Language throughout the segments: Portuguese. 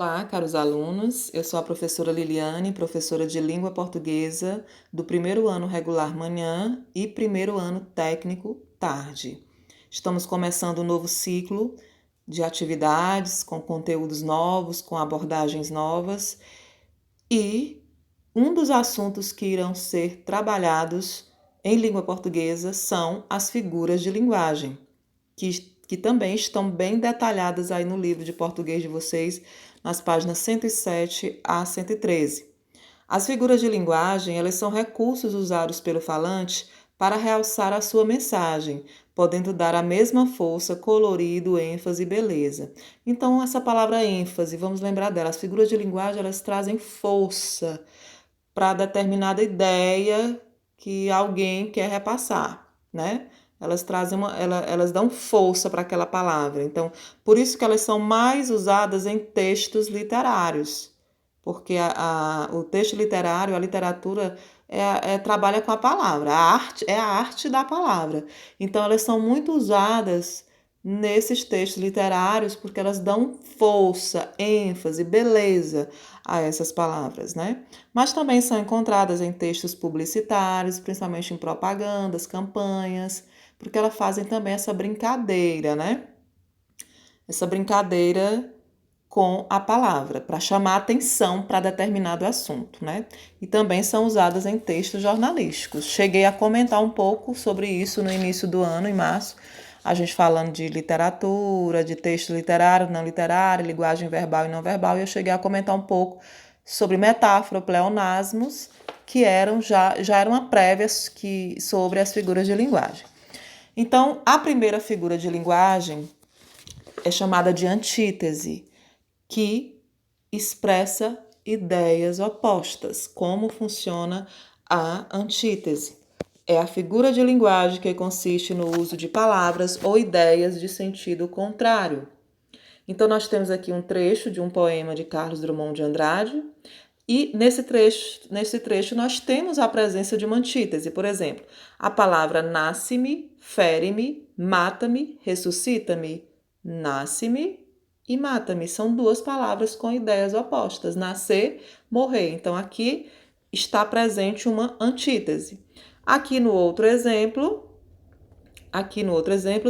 Olá, caros alunos. Eu sou a professora Liliane, professora de língua portuguesa do primeiro ano regular manhã e primeiro ano técnico tarde. Estamos começando um novo ciclo de atividades com conteúdos novos, com abordagens novas e um dos assuntos que irão ser trabalhados em língua portuguesa são as figuras de linguagem, que também estão bem detalhadas aí no livro de português de vocês, nas páginas 107 a 113. As figuras de linguagem, elas são recursos usados pelo falante para realçar a sua mensagem, podendo dar a mesma força, colorido, ênfase e beleza. Então, essa palavra ênfase, vamos lembrar dela, as figuras de linguagem, elas trazem força para determinada ideia que alguém quer repassar, né? Elas trazem elas dão força para aquela palavra. Então, por isso que elas são mais usadas em textos literários, porque o texto literário, a literatura trabalha com a palavra, a arte é a arte da palavra. Então, elas são muito usadas nesses textos literários porque elas dão força, ênfase, beleza a essas palavras, né? Mas também são encontradas em textos publicitários, principalmente em propagandas, campanhas, porque elas fazem também essa brincadeira, né? Essa brincadeira com a palavra, para chamar atenção para determinado assunto, né? E também são usadas em textos jornalísticos. Cheguei a comentar um pouco sobre isso no início do ano, em março, a gente falando de literatura, de texto literário, não literário, linguagem verbal e não verbal, e eu cheguei a comentar um pouco sobre metáfora, pleonasmos, que já eram uma prévia sobre as figuras de linguagem. Então, a primeira figura de linguagem é chamada de antítese, que expressa ideias opostas. Como funciona a antítese? É a figura de linguagem que consiste no uso de palavras ou ideias de sentido contrário. Então, nós temos aqui um trecho de um poema de Carlos Drummond de Andrade, e nesse trecho nós temos a presença de uma antítese. Por exemplo, a palavra nasce-me, fere-me, mata-me, ressuscita-me. Nasce-me e mata-me. São duas palavras com ideias opostas. Nascer, morrer. Então, aqui está presente uma antítese. Aqui no outro exemplo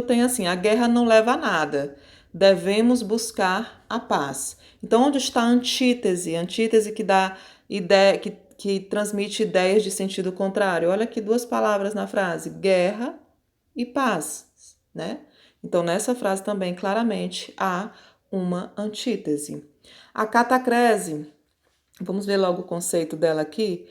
tem assim: a guerra não leva a nada. Devemos buscar a paz. Então, onde está a antítese? Antítese que dá ideia, que transmite ideias de sentido contrário. Olha aqui duas palavras na frase: guerra e paz, né? Então, nessa frase também, claramente, há uma antítese. A catacrese, vamos ver logo o conceito dela aqui.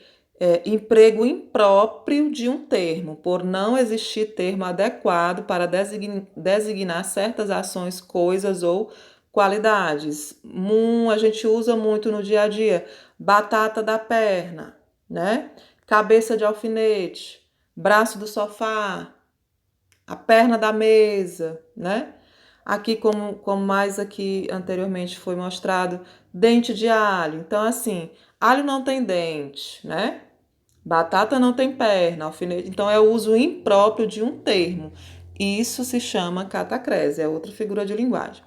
Emprego impróprio de um termo, por não existir termo adequado para designar certas ações, coisas ou qualidades. A gente usa muito no dia a dia. Batata da perna, né? Cabeça de alfinete, braço do sofá, a perna da mesa, né? Aqui, como mais aqui anteriormente foi mostrado, dente de alho. Então, assim, alho não tem dente, né? Batata não tem perna, alfinete. Então, é o uso impróprio de um termo. Isso se chama catacrese, é outra figura de linguagem.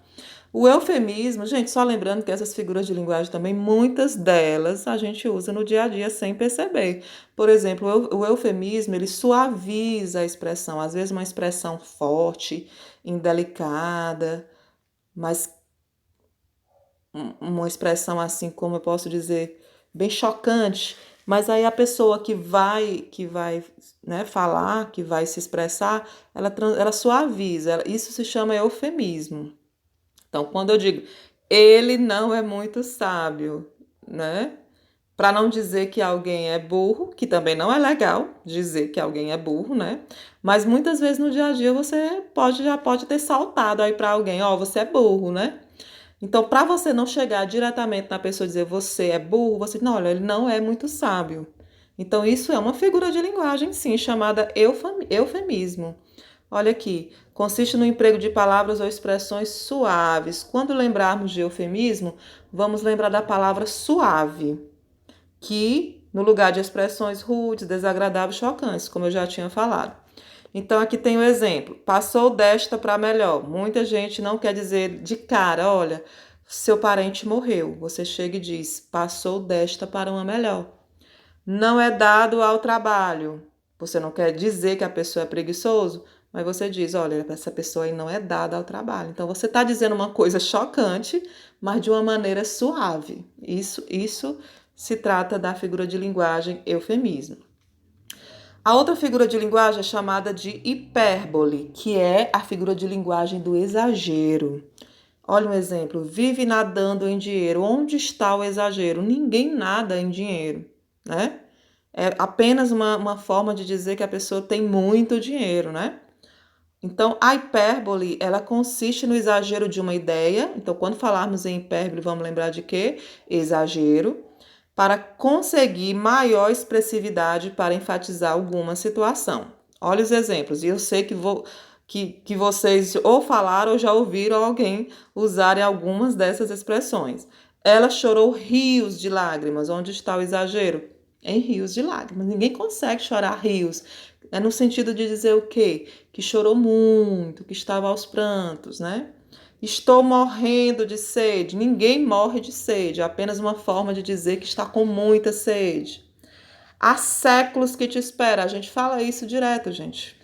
O eufemismo, gente, só lembrando que essas figuras de linguagem também, muitas delas a gente usa no dia a dia sem perceber. Por exemplo, o eufemismo, ele suaviza a expressão, às vezes uma expressão forte, indelicada, mas uma expressão assim, como eu posso dizer, bem chocante, mas aí a pessoa que vai, né, falar, que vai se expressar, ela suaviza, isso se chama eufemismo. Então, quando eu digo ele não é muito sábio, né? Para não dizer que alguém é burro, que também não é legal dizer que alguém é burro, né? Mas muitas vezes no dia a dia você já pode ter saltado aí para alguém, ó, você é burro, né? Então, para você não chegar diretamente na pessoa e dizer você é burro, você não, olha, ele não é muito sábio. Então, isso é uma figura de linguagem, sim, chamada eufemismo. Olha aqui, consiste no emprego de palavras ou expressões suaves. Quando lembrarmos de eufemismo, vamos lembrar da palavra suave, que no lugar de expressões rudes, desagradáveis, chocantes, como eu já tinha falado. Então, aqui tem o exemplo: passou desta para melhor. Muita gente não quer dizer de cara, olha, seu parente morreu. Você chega e diz, passou desta para uma melhor. Não é dado ao trabalho. Você não quer dizer que a pessoa é preguiçoso, mas você diz, olha, essa pessoa aí não é dada ao trabalho. Então você está dizendo uma coisa chocante, mas de uma maneira suave. Isso se trata da figura de linguagem eufemismo. A outra figura de linguagem é chamada de hipérbole, que é a figura de linguagem do exagero. Olha um exemplo, vive nadando em dinheiro. Onde está o exagero? Ninguém nada em dinheiro, né? É apenas uma forma de dizer que a pessoa tem muito dinheiro, né? Então, a hipérbole, ela consiste no exagero de uma ideia. Então, quando falarmos em hipérbole, vamos lembrar de quê? Exagero, para conseguir maior expressividade para enfatizar alguma situação. Olha os exemplos. E eu sei que vocês ou falaram ou já ouviram alguém usarem algumas dessas expressões. Ela chorou rios de lágrimas. Onde está o exagero? Em rios de lágrimas. Ninguém consegue chorar rios. É no sentido de dizer o quê? Que chorou muito, que estava aos prantos, né? Estou morrendo de sede. Ninguém morre de sede, é apenas uma forma de dizer que está com muita sede. Há séculos que te espera. A gente fala isso direto, gente.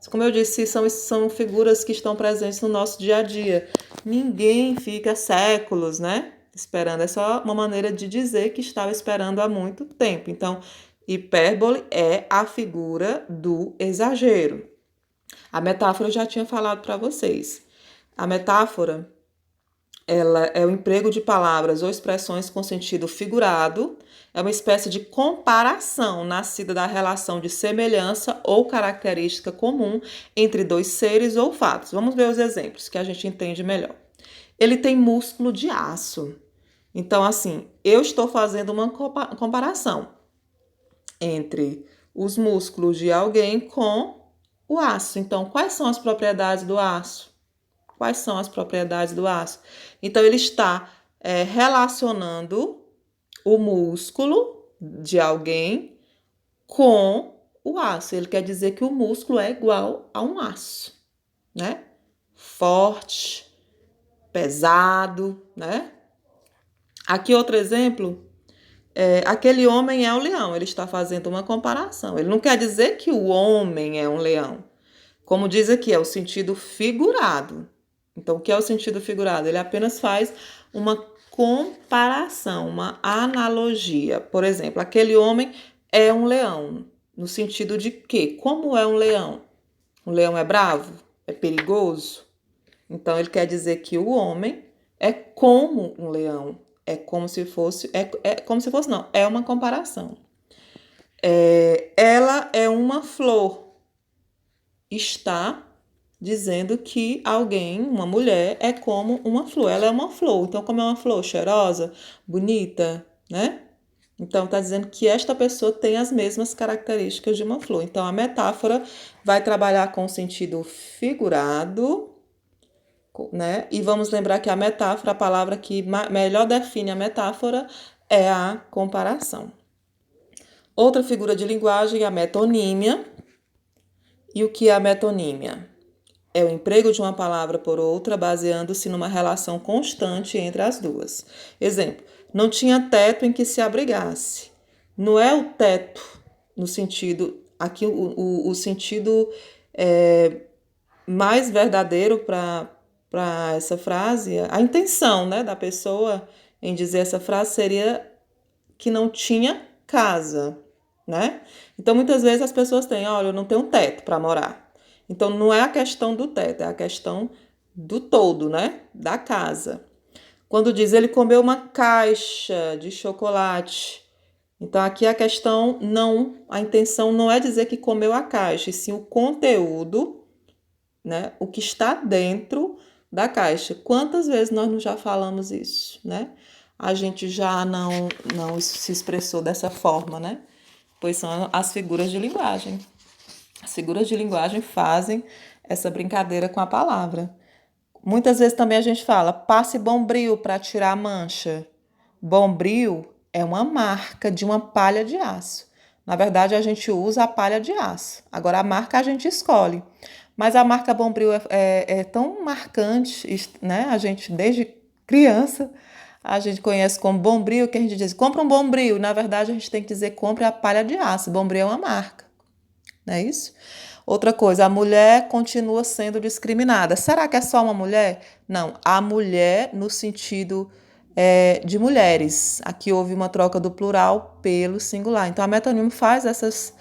Como eu disse, são figuras que estão presentes no nosso dia a dia. Ninguém fica séculos, né? Esperando. É só uma maneira de dizer que estava esperando há muito tempo. Então, hipérbole é a figura do exagero. A metáfora eu já tinha falado para vocês. A metáfora, ela é o emprego de palavras ou expressões com sentido figurado, é uma espécie de comparação nascida da relação de semelhança ou característica comum entre dois seres ou fatos. Vamos ver os exemplos que a gente entende melhor. Ele tem músculo de aço. Então, assim, eu estou fazendo uma comparação entre os músculos de alguém com o aço. Então, quais são as propriedades do aço? Quais são as propriedades do aço? Então, ele está relacionando o músculo de alguém com o aço. Ele quer dizer que o músculo é igual a um aço, né? Forte, pesado, né? Aqui outro exemplo. Aquele homem é um leão. Ele está fazendo uma comparação. Ele não quer dizer que o homem é um leão. Como diz aqui, é o sentido figurado. Então, o que é o sentido figurado? Ele apenas faz uma comparação, uma analogia. Por exemplo, aquele homem é um leão. No sentido de quê? Como é um leão? Um leão é bravo? É perigoso? Então, ele quer dizer que o homem é como um leão. É como se fosse... como se fosse, não. É uma comparação. Ela é uma flor. Está dizendo que alguém, uma mulher, é como uma flor. Ela é uma flor. Então, como é uma flor cheirosa, bonita, né? Então, está dizendo que esta pessoa tem as mesmas características de uma flor. Então, a metáfora vai trabalhar com o sentido figurado, né? E vamos lembrar que a metáfora, a palavra que melhor define a metáfora é a comparação. Outra figura de linguagem é a metonímia. E o que é a metonímia? É o emprego de uma palavra por outra, baseando-se numa relação constante entre as duas. Exemplo, não tinha teto em que se abrigasse. Não é o teto no sentido, aqui o sentido mais verdadeiro para essa frase, a intenção, né, da pessoa em dizer essa frase seria que não tinha casa, né? Então, muitas vezes as pessoas têm, olha, eu não tenho teto para morar. Então, não é a questão do teto, é a questão do todo, né? Da casa. Quando diz ele comeu uma caixa de chocolate. Então, aqui a questão não, a intenção não é dizer que comeu a caixa, e sim o conteúdo, né? O que está dentro da caixa. Quantas vezes nós já falamos isso, né? A gente já não se expressou dessa forma, né? Pois são as figuras de linguagem. As figuras de linguagem fazem essa brincadeira com a palavra. Muitas vezes também a gente fala, passe bombril para tirar a mancha. Bombril é uma marca de uma palha de aço. Na verdade, a gente usa a palha de aço. Agora, a marca a gente escolhe. Mas a marca bombril é tão marcante, né? A gente, desde Criança, a gente conhece como Bombril, que a gente diz, compra um Bombril. Na verdade, a gente tem que dizer, compre a palha de aço. Bombril é uma marca, não é isso? Outra coisa, a mulher continua sendo discriminada. Será que é só uma mulher? Não, a mulher no sentido de mulheres. Aqui houve uma troca do plural pelo singular. Então, a metonímio faz essas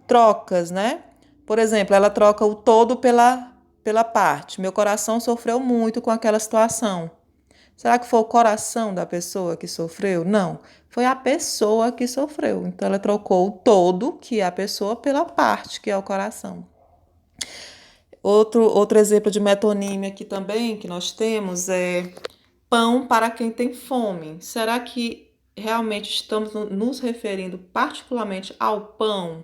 trocas, né? Por exemplo, ela troca o todo pela parte. Meu coração sofreu muito com aquela situação. Será que foi o coração da pessoa que sofreu? Não, foi a pessoa que sofreu. Então, ela trocou o todo, que é a pessoa, pela parte, que é o coração. Outro exemplo de metonímia aqui também que nós temos é pão para quem tem fome. Será que realmente estamos nos referindo particularmente ao pão?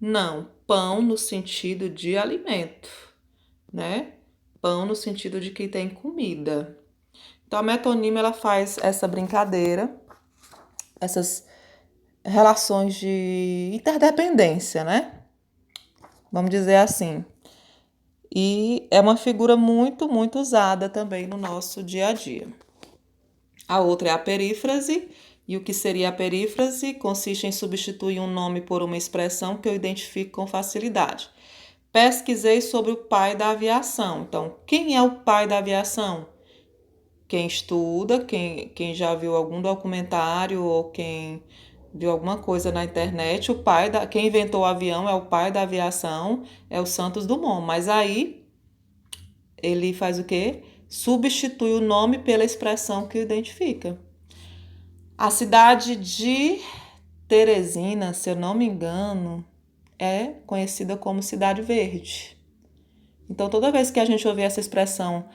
Não, pão no sentido de alimento, né? Pão no sentido de que tem comida. Então a metonímia ela faz essa brincadeira, essas relações de interdependência, né? Vamos dizer assim. E é uma figura muito, muito usada também no nosso dia a dia. A outra é a perífrase, e o que seria a perífrase consiste em substituir um nome por uma expressão que eu identifico com facilidade. Pesquisei sobre o pai da aviação. Então, quem é o pai da aviação? Quem estuda, quem já viu algum documentário ou quem viu alguma coisa na internet, quem inventou o avião é o pai da aviação, é o Santos Dumont. Mas aí ele faz o quê? Substitui o nome pela expressão que o identifica. A cidade de Teresina, se eu não me engano, é conhecida como Cidade Verde. Então, toda vez que a gente ouvir essa expressão,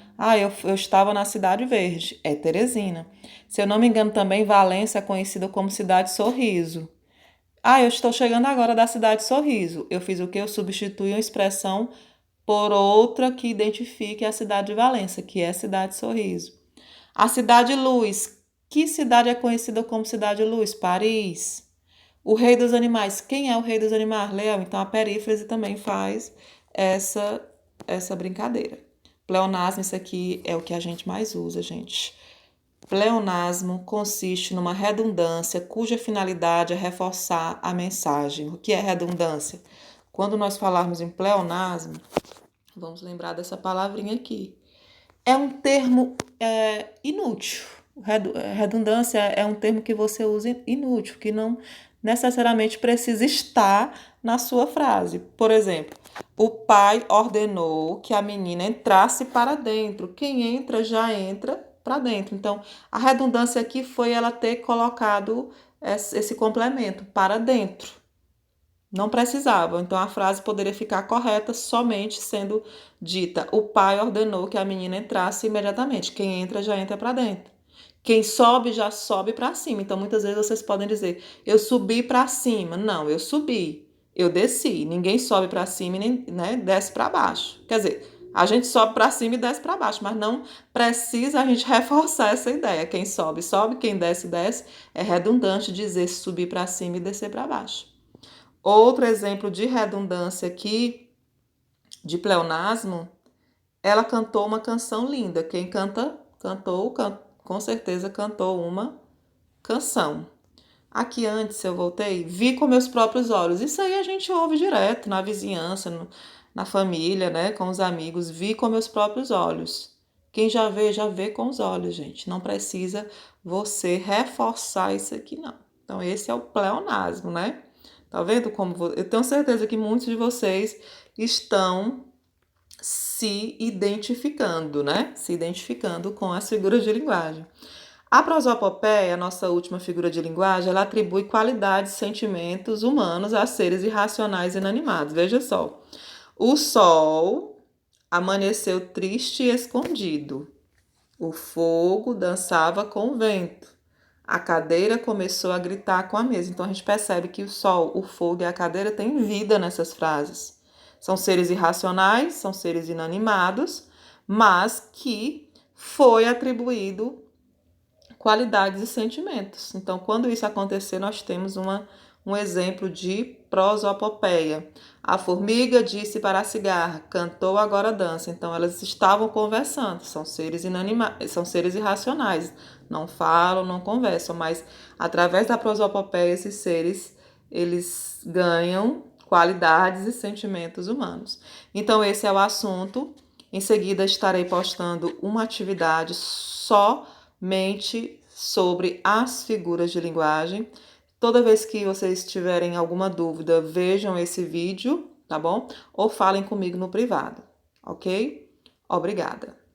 eu estava na Cidade Verde, é Teresina. Se eu não me engano, também Valência é conhecida como Cidade Sorriso. Eu estou chegando agora da Cidade Sorriso. Eu fiz o quê? Eu substituí uma expressão por outra que identifique a cidade de Valência, que é Cidade Sorriso. A Cidade Luz. Que cidade é conhecida como Cidade Luz? Paris. O Rei dos Animais. Quem é o Rei dos Animais? Leão. Então a perífrase também faz essa brincadeira. Pleonasmo, isso aqui é o que a gente mais usa, gente. Pleonasmo consiste numa redundância cuja finalidade é reforçar a mensagem. O que é redundância? Quando nós falarmos em pleonasmo, vamos lembrar dessa palavrinha aqui. É um termo inútil. Redundância é um termo que você usa inútil, que não necessariamente precisa estar na sua frase. Por exemplo, o pai ordenou que a menina entrasse para dentro. Quem entra já entra para dentro. Então, a redundância aqui foi ela ter colocado esse complemento para dentro. Não precisava, então a frase poderia ficar correta somente sendo dita: o pai ordenou que a menina entrasse imediatamente. Quem entra já entra para dentro. Quem sobe já sobe para cima. Então muitas vezes vocês podem dizer: eu subi para cima. Não, eu subi. Eu desci. Ninguém sobe para cima e nem, né, desce para baixo. Quer dizer, a gente sobe para cima e desce para baixo, mas não precisa a gente reforçar essa ideia. Quem sobe, sobe, quem desce, desce. É redundante dizer subir para cima e descer para baixo. Outro exemplo de redundância aqui, de pleonasmo, ela cantou uma canção linda. Quem cantou, com certeza cantou uma canção. Aqui antes eu voltei, vi com meus próprios olhos. Isso aí a gente ouve direto na vizinhança, na família, né, com os amigos. Vi com meus próprios olhos. Quem já vê com os olhos, gente. Não precisa você reforçar isso aqui, não. Então, esse é o pleonasmo, né? Tá vendo como eu tenho certeza que muitos de vocês estão se identificando, né? Se identificando com as figuras de linguagem. A prosopopeia, a nossa última figura de linguagem, ela atribui qualidades, sentimentos humanos a seres irracionais e inanimados. Veja só. O sol amanheceu triste e escondido. O fogo dançava com o vento. A cadeira começou a gritar com a mesa. Então a gente percebe que o sol, o fogo e a cadeira têm vida nessas frases. São seres irracionais, são seres inanimados, mas que foi atribuído qualidades e sentimentos. Então, quando isso acontecer, nós temos uma um exemplo de prosopopeia. A formiga disse para a cigarra, cantou, agora dança. Então, elas estavam conversando, são seres são seres irracionais, não falam, não conversam, mas através da prosopopeia, esses seres, eles ganham qualidades e sentimentos humanos. Então, esse é o assunto. Em seguida, estarei postando uma atividade somente sobre as figuras de linguagem. Toda vez que vocês tiverem alguma dúvida, vejam esse vídeo, tá bom? Ou falem comigo no privado, ok? Obrigada.